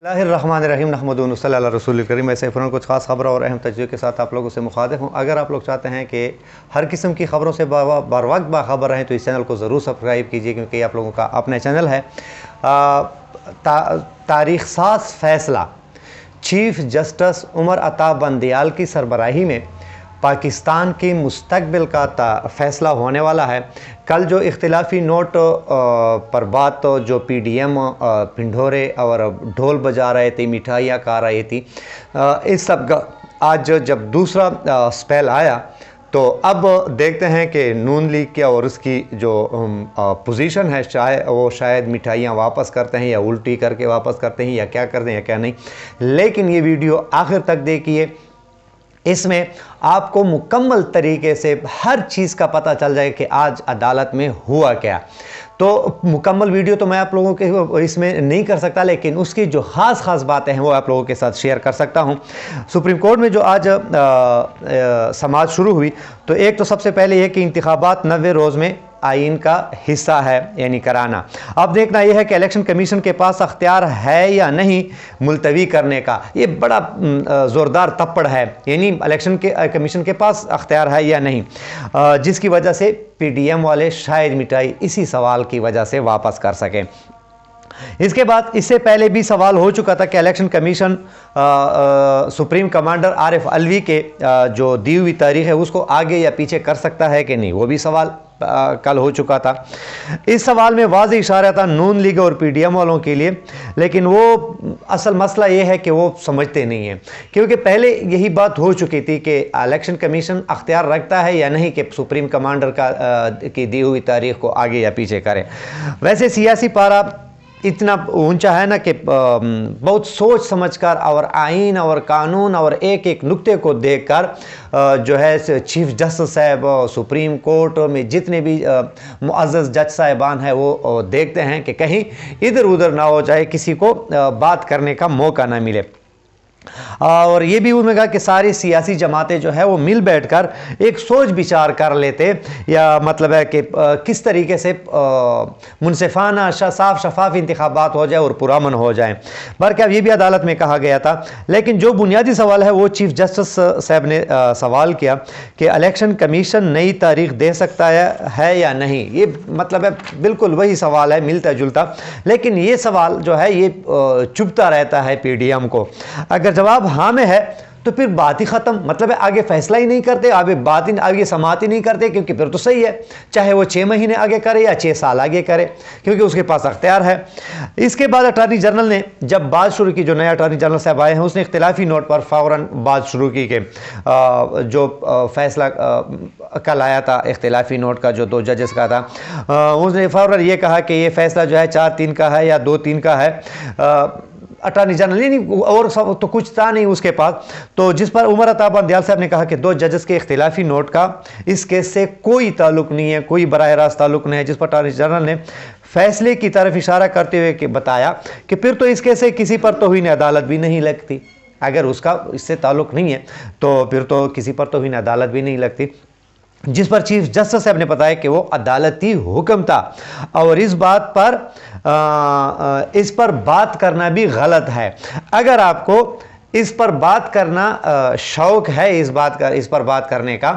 बिस्मिल्लाहिर्रहमानिर्रहीम नहमदुहु व नसल्ली अला रसूलिल करीम। ऐसे फ़ौरन कुछ खास खबर और अहम तजज़िये के साथ आप लोगों से मुखातिब हूँ। अगर आप लोग चाहते हैं कि हर किस्म की खबरों से बर वक्त बाखबर रहें तो इस चैनल को ज़रूर सब्सक्राइब कीजिए, क्योंकि आप लोगों का अपना चैनल है। तारीख़ साज़ फ़ैसला चीफ़ जस्टिस उमर अता बंदियाल की सरबराही में पाकिस्तान की मुस्तकबिल का फ़ैसला होने वाला है। कल जो इख्तिलाफ़ी नोट पर बात जो PDM पिंढोरे और ढोल बजा रहे थे, मिठाइयाँ खा रही थी, इस सब का आज जब दूसरा स्पेल आया तो अब देखते हैं कि नून लीग क्या और उसकी जो पोजीशन है, चाहे वो शायद मिठाइयाँ वापस करते हैं या उल्टी करके वापस करते हैं या क्या करते हैं या क्या नहीं। लेकिन ये वीडियो आखिर तक देखिए, इसमें आपको मुकम्मल तरीके से हर चीज़ का पता चल जाएगा कि आज अदालत में हुआ क्या। तो मुकम्मल वीडियो तो मैं आप लोगों के इसमें नहीं कर सकता, लेकिन उसकी जो ख़ास बातें हैं वो आप लोगों के साथ शेयर कर सकता हूं। सुप्रीम कोर्ट में जो आज समाअत शुरू हुई, तो एक तो सबसे पहले ये कि इंतखाबात 90 रोज़ में आइन का हिस्सा है, यानी कराना। अब देखना यह है कि इलेक्शन कमीशन के पास अख्तियार है या नहीं मुलतवी करने का। ये बड़ा ज़ोरदार तप्पड़ है, यानी इलेक्शन के कमीशन के पास अख्तियार है या नहीं, जिसकी वजह से PDM वाले शायद मिठाई इसी सवाल की वजह से वापस कर सकें। इसके बाद इससे पहले भी सवाल हो चुका था कि election commission supreme commander Arif Alvi के जो दी हुई तारीख है उसको आगे या पीछे कर सकता है कि नहीं, वो भी सवाल कल हो चुका था। इस सवाल में वाज़ेह इशारा था नून लीग और PDM वालों के लिए, लेकिन वो असल मसला ये है कि वो समझते नहीं हैं, क्योंकि पहले यही बात हो चुकी थी कि इलेक्शन कमीशन अख्तियार रखता है या नहीं कि सुप्रीम कमांडर की दी हुई तारीख को आगे या पीछे करे। वैसे सियासी पारा इतना ऊंचा है ना कि बहुत सोच समझकर और आइन और कानून और एक एक नुक्ते को देखकर जो है चीफ जस्टिस साहब सुप्रीम कोर्ट में जितने भी मुअज़्ज़ज़ जज साहिबान हैं वो देखते हैं कि कहीं इधर उधर ना हो जाए, किसी को बात करने का मौका ना मिले। और ये भी उन्होंने कहा कि सारी सियासी जमातें जो है वो मिल बैठकर एक सोच विचार कर लेते, या मतलब है कि किस तरीके से मुनसिफाना साफ शफाफ इंतखाबात हो जाए और पुरअमन हो जाए। बल्कि अब ये भी अदालत में कहा गया था। लेकिन जो बुनियादी सवाल है वो चीफ जस्टिस साहब ने सवाल किया कि इलेक्शन कमीशन नई तारीख दे सकता है या नहीं। ये मतलब है बिल्कुल वही सवाल है, मिलता जुलता, लेकिन ये सवाल जो है ये चुभता रहता है PDM को। अगर जवाब हाँ में है तो फिर बात ही ख़त्म, मतलब है आगे फैसला ही नहीं करते, आगे समाअत ही नहीं करते, क्योंकि फिर तो सही है चाहे वो 6 महीने आगे करे या 6 साल आगे करे, क्योंकि उसके पास अख्तियार है। इसके बाद अटॉर्नी जनरल ने जब बात शुरू की, जो नया अटॉर्नी जनरल साहब आए हैं, उसने इख्तिलाफी नोट पर फ़ौरन बात शुरू की कि जो फैसला कल आया था इख्तिलाफी नोट का जो 2 जजेस का था, उसने फ़ौरन ये कहा कि ये फैसला जो है 4-3 का है या 2-3 का है। अटॉर्नी जनरल नहीं और सब तो कुछ था नहीं उसके पास, तो जिस पर उमर अता बंदियाल साहब ने कहा कि 2 जजेस के इख्तिलाफी नोट का इस केस से कोई ताल्लुक नहीं है, कोई बराह रास्त ताल्लुक नहीं है। जिस पर अटॉर्नी जनरल ने फैसले की तरफ इशारा करते हुए कि बताया कि फिर तो इस केस से किसी पर तौहीन अदालत भी नहीं लगती। अगर उसका इससे ताल्लुक नहीं है तो फिर तो किसी पर तौहीन अदालत भी नहीं लगती। जिस पर चीफ जस्टिस साहब ने बताया कि वो अदालती हुक्म था और इस पर बात करना भी गलत है। अगर आपको इस पर बात करना शौक है, इस पर बात करने का,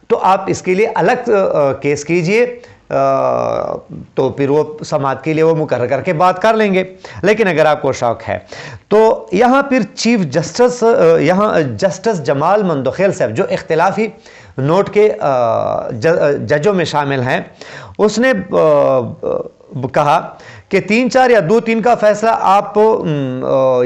तो आप इसके लिए अलग केस कीजिए, तो फिर वो समाअत के लिए वो मुकर्रर करके बात कर लेंगे। लेकिन अगर आपको शौक है तो यहाँ फिर chief justice justice Jamal Mandokhel साहब जो इख्तिलाफी नोट के जजों में शामिल हैं, उसने कहा कि 3-4 या 2-3 का फैसला आप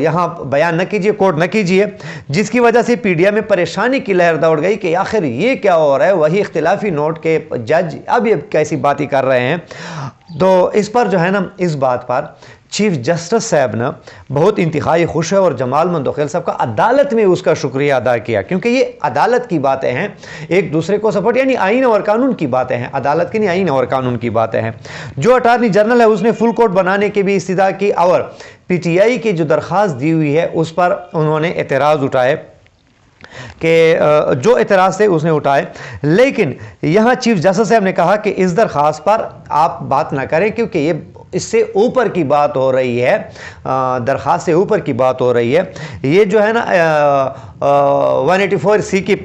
यहाँ बयान न कीजिए, कोर्ट न कीजिए, जिसकी वजह से PDM में परेशानी की लहर दौड़ गई कि आखिर ये क्या हो रहा है, वही इख्तिलाफी नोट के जज अब ये कैसी बातें कर रहे हैं। तो इस पर जो है ना, इस बात पर चीफ जस्टिस साहब ने बहुत इंतहाई खुश है और जमाल मंदोखेल साहब का अदालत में उसका शुक्रिया अदा किया, क्योंकि ये अदालत की बातें हैं, एक दूसरे को सपोर्ट, यानी आइन और कानून की बातें हैं, अदालत की नहीं, आइन और कानून की बातें हैं। जो अटॉर्नी जनरल है उसने फुल कोर्ट बनाने की भी इस्तदा की और PTI की जो दरख्वास्त दी हुई है उस पर उन्होंने एतराज़ उठाए कि जो एतराज़ थे उसने उठाए, लेकिन यहाँ चीफ जस्टिस साहब ने कहा कि इस दरख्वास्त पर आप बात ना करें क्योंकि ये इससे ऊपर की बात हो रही है, दरख्वास्त से ऊपर की बात हो रही है। ये जो है ना 184C के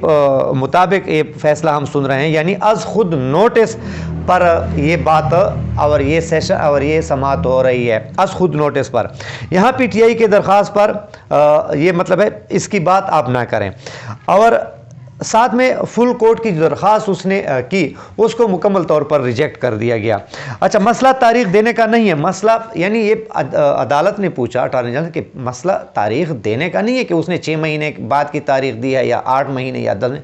मुताबिक ये फैसला हम सुन रहे हैं, यानी अज खुद नोटिस पर ये बात और ये सेशन और ये समाअत हो रही है, अज खुद नोटिस पर। यहाँ PTI के दरख्वास्त पर ये मतलब है इसकी बात आप ना करें। और साथ में फुल कोर्ट की जो दरख्वास्त उसने की उसको मुकम्मल तौर पर रिजेक्ट कर दिया गया। अच्छा, मसला तारीख देने का नहीं है, मसला यानी ये अदालत ने पूछा अटॉर्नी जनरल कि मसला तारीख देने का नहीं है कि उसने 6 महीने बाद की तारीख दी है या 8 महीने या 10,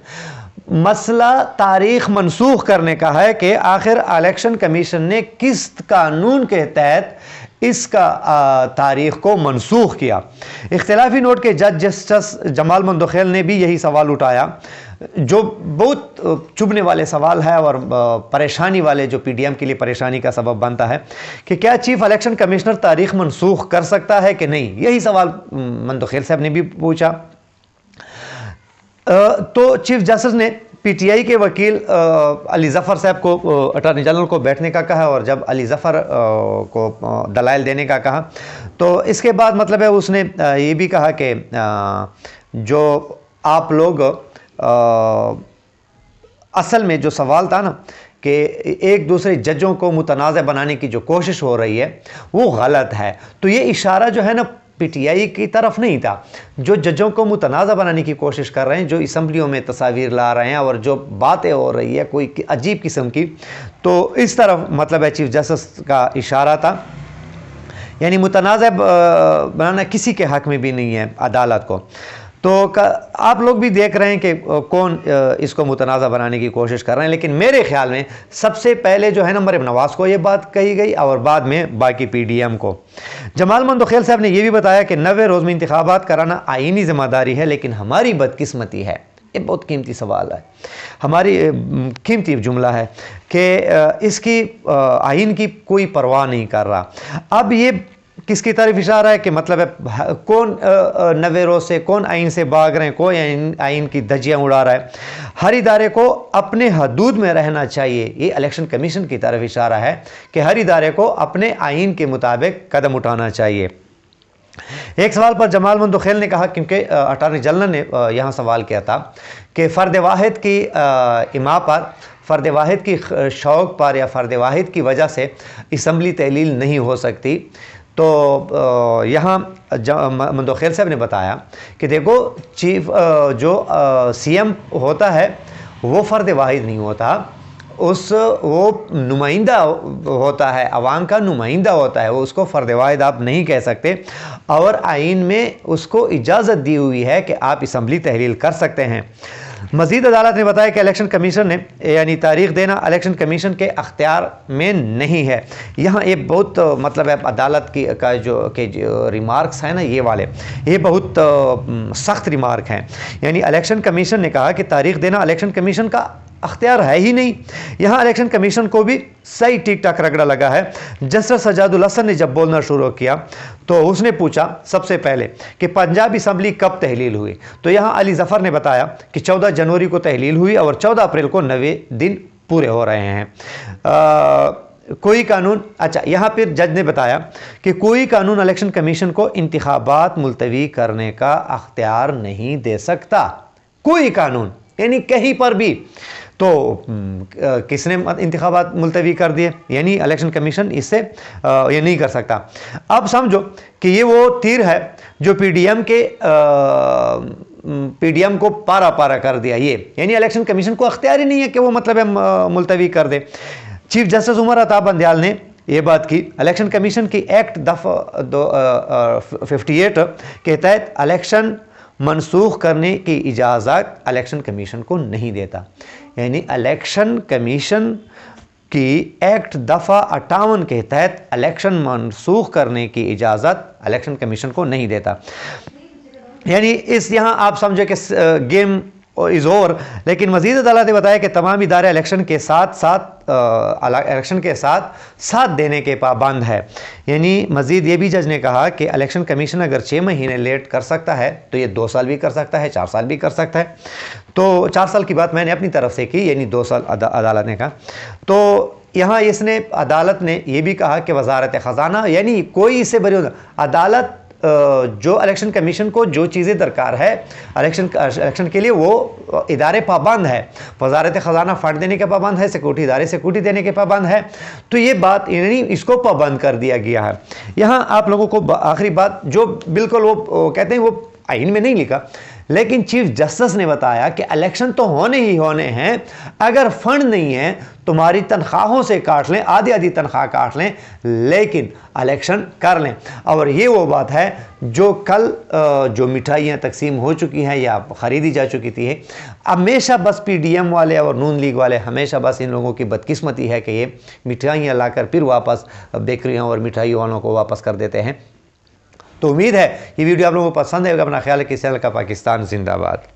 मसला तारीख मनसूख करने का है कि आखिर इलेक्शन कमीशन ने किस कानून के तहत इसका तारीख को मनसूख किया। इख्तिलाफी नोट के जज जस्टिस जमाल मंदोखेल ने भी यही सवाल उठाया, जो बहुत चुभने वाले सवाल है और परेशानी वाले, जो PDM के लिए परेशानी का सबब बनता है कि क्या चीफ इलेक्शन कमिश्नर तारीख मनसूख कर सकता है कि नहीं। यही सवाल मंदोखेल साहब ने भी पूछा। तो चीफ जस्टिस ने PTI के वकील अली ज़फ़र साहब को अटॉर्नी जनरल को बैठने का कहा, और जब अली ज़फ़र को दलाइल देने का कहा तो इसके बाद मतलब है उसने ये भी कहा कि जो आप लोग असल में जो सवाल था ना कि एक दूसरे जजों को मुतनाज़ बनाने की जो कोशिश हो रही है वो गलत है, तो ये इशारा जो है ना PTI की तरफ नहीं था। जो जजों को मुतनाज़ा बनाने की कोशिश कर रहे हैं, जो असम्बलियों में तस्वीर ला रहे हैं और जो बातें हो रही है कोई अजीब किस्म की, तो इस तरफ मतलब है चीफ जस्टिस का इशारा था। यानी मुतनाज़ा बनाना किसी के हक़ में भी नहीं है अदालत को। तो आप लोग भी देख रहे हैं कि कौन इसको मुतनाज़ा बनाने की कोशिश कर रहे हैं, लेकिन मेरे ख्याल में सबसे पहले जो है ना मरीम नवाज़ को ये बात कही गई और बाद में बाकी PDM को। जमाल मंदोखेल साहब ने यह भी बताया कि 90 रोज़ में इंतखाबात कराना आईनी ज़िम्मेदारी है, लेकिन हमारी बदकिस्मती है। ये बहुत कीमती सवाल है, हमारी कीमती जुमला है कि इसकी आइन की कोई परवाह नहीं कर रहा। अब ये किसकी तरफ इशारा है कि मतलब है कौन 90 रोज़ से, कौन आइन से भाग रहे हैं, कोई आइन की धज्जियाँ उड़ा रहा है। हर इदारे को अपने हदूद में रहना चाहिए, ये इलेक्शन कमीशन की तरफ इशारा है कि हर इदारे को अपने आइन के मुताबिक कदम उठाना चाहिए। एक सवाल पर जमाल मंदोखेल ने कहा, क्योंकि अटॉर्नी जनरल ने यहाँ सवाल किया था कि फ़र्द वाहिद की इमा पर, फ़र्द वाहिद की शौक़ पर या फ़र्द वाहिद की वजह से असम्बली तहलील नहीं हो सकती, तो यहाँ मंदोखेल साहब ने बताया कि देखो चीफ जो CM होता है वो फ़र्द वाहिद नहीं होता, वो नुमाइंदा होता है, अवाम का नुमाइंदा होता है, वो उसको फ़र्द वाहिद आप नहीं कह सकते। और आइन में उसको इजाज़त दी हुई है कि आप असम्बली तहलील कर सकते हैं। मज़ीद अदालत ने बताया कि इलेक्शन कमीशन ने यानी तारीख देना इलेक्शन कमीशन के अख्तियार में नहीं है। यहाँ ये बहुत मतलब है अदालत की का जो रिमार्क्स हैं ना, ये वाले ये बहुत सख्त रिमार्क हैं। यानी इलेक्शन कमीशन ने कहा कि तारीख देना इलेक्शन कमीशन का अख्तियार है ही नहीं। यहाँ इलेक्शन कमीशन को भी सही ठीक ठाक रगड़ा लगा है। जस्टिस सजादुल हसन ने जब बोलना शुरू किया तो उसने पूछा सबसे पहले कि पंजाब असम्बली कब तहलील हुई, तो यहाँ अली ज़फ़र ने बताया कि 14 जनवरी को तहलील हुई और 14 अप्रैल को 90 दिन पूरे हो रहे हैं। कोई कानून, अच्छा यहाँ फिर जज ने बताया कि कोई कानून इलेक्शन कमीशन को इंतखाबात मुलतवी करने का अख्तियार नहीं दे सकता, कोई कानून, यानी कहीं पर भी। तो किसने इंतखाबात मुलतवी कर दिए, यानी इलेक्शन कमीशन इससे ये नहीं कर सकता। अब समझो कि ये वो तीर है जो PDM को पारा पारा कर दिया, ये यानी इलेक्शन कमीशन को अख्तियार ही नहीं है कि वो मतलब है मुलतवी कर दे। चीफ जस्टिस उमर अता बंदयाल ने ये बात की। इलेक्शन कमीशन की एक्ट दफ़ा 58 के तहत इलेक्शन मनसूख करने की इजाज़त इलेक्शन कमीशन को नहीं देता, यानी इलेक्शन कमीशन की एक्ट दफ़ा 58 के तहत इलेक्शन मनसूख करने की इजाज़त इलेक्शन कमीशन को नहीं देता। यानी इस यहाँ आप समझे कि गेम इज़ ओवर। लेकिन मज़ीद अदालत ने बताया कि तमाम इदारे इलेक्शन के साथ साथ देने के पाबंद है। यानी मज़ीद ये भी जज ने कहा कि इलेक्शन कमीशन अगर 6 महीने लेट कर सकता है तो ये 2 साल भी कर सकता है, 4 साल भी कर सकता है। तो 4 साल की बात मैंने अपनी तरफ से की, यानी 2 साल अदालत ने कहा। तो यहाँ अदालत ने यह भी कहा कि वजारत ख़जाना, यानी कोई इससे बरी अदालत जो इलेक्शन कमीशन को जो चीज़ें दरकार है इलेक्शन के लिए वो इदारे पाबंद है। वजारत ख़जाना फ़ंड देने के पाबंद है, सिक्योरिटी इदारे सिक्योरिटी देने के पाबंद है। तो ये बात यानी इसको पाबंद कर दिया गया है। यहाँ आप लोगों को आखिरी बात जो बिल्कुल वो कहते हैं वो आइन में नहीं लिखा, लेकिन चीफ जस्टिस ने बताया कि इलेक्शन तो होने ही होने हैं, अगर फंड नहीं है तुम्हारी तनख्वाहों से काट लें, आधी तनख्वाह काट लें, लेकिन इलेक्शन कर लें। और ये वो बात है जो कल जो मिठाइयाँ तकसीम हो चुकी हैं या ख़रीदी जा चुकी थी, हमेशा बस PDM वाले और नून लीग वाले हमेशा बस इन लोगों की बदकिस्मती है कि ये मिठाइयाँ लाकर फिर वापस बेकरियों और मिठाई वालों को वापस कर देते हैं। तो उम्मीद है ये वीडियो आप लोगों को पसंद है। अपना ख्याल है कि चैनल का पाकिस्तान जिंदाबाद।